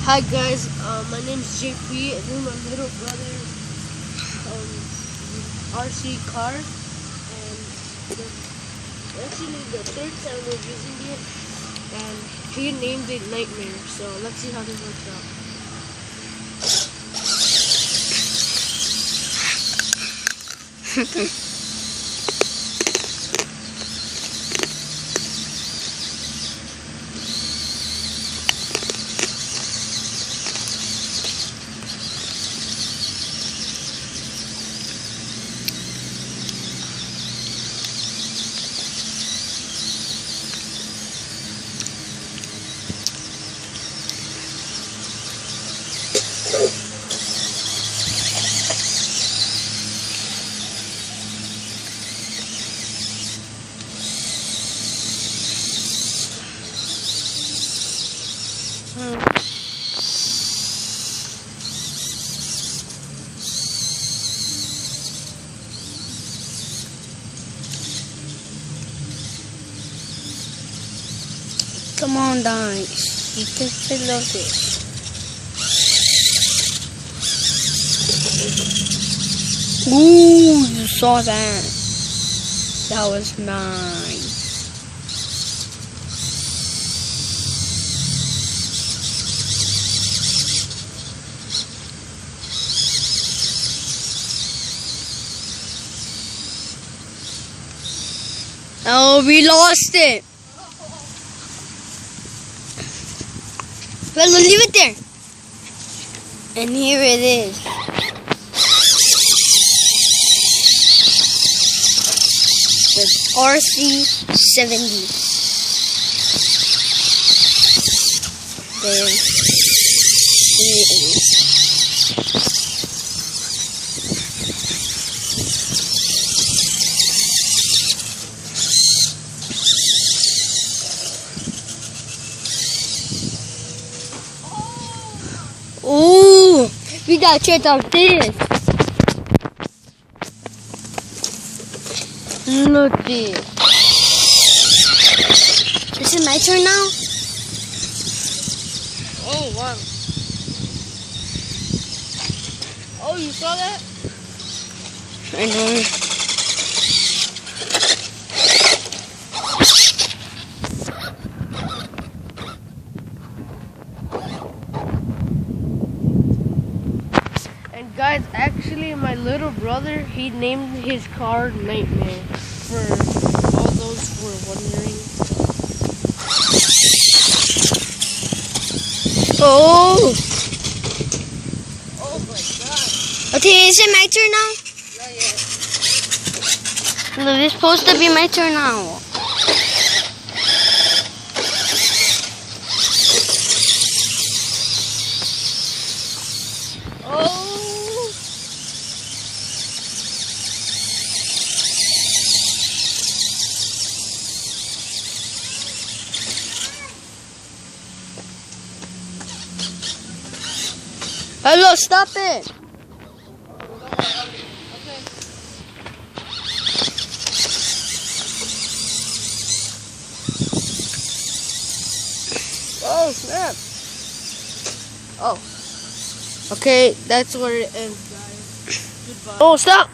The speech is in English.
Hi guys, my name is JP and this is my little brother RC car, and actually the third time we're using it, and he named it Nightmare, so let's see how this works out. Come on, guys. You can fill this. Ooh, you saw that. That was nice. Oh, we lost it. Well, leave it there. And here it is. The RC70. There it is. Ooh, we gotta check out this. Look at this. Is it my turn now? Oh wow! Oh, you saw that? I know. And guys, actually my little brother, he named his car Nightmare, for all those who are wondering. Oh! Oh my god. Okay, is it my turn now? Not yet. No, it's supposed to be my turn now. Oh! Hello, stop it! Okay. Oh snap! Oh. Okay, that's where it ends, guys. Goodbye. Oh, stop!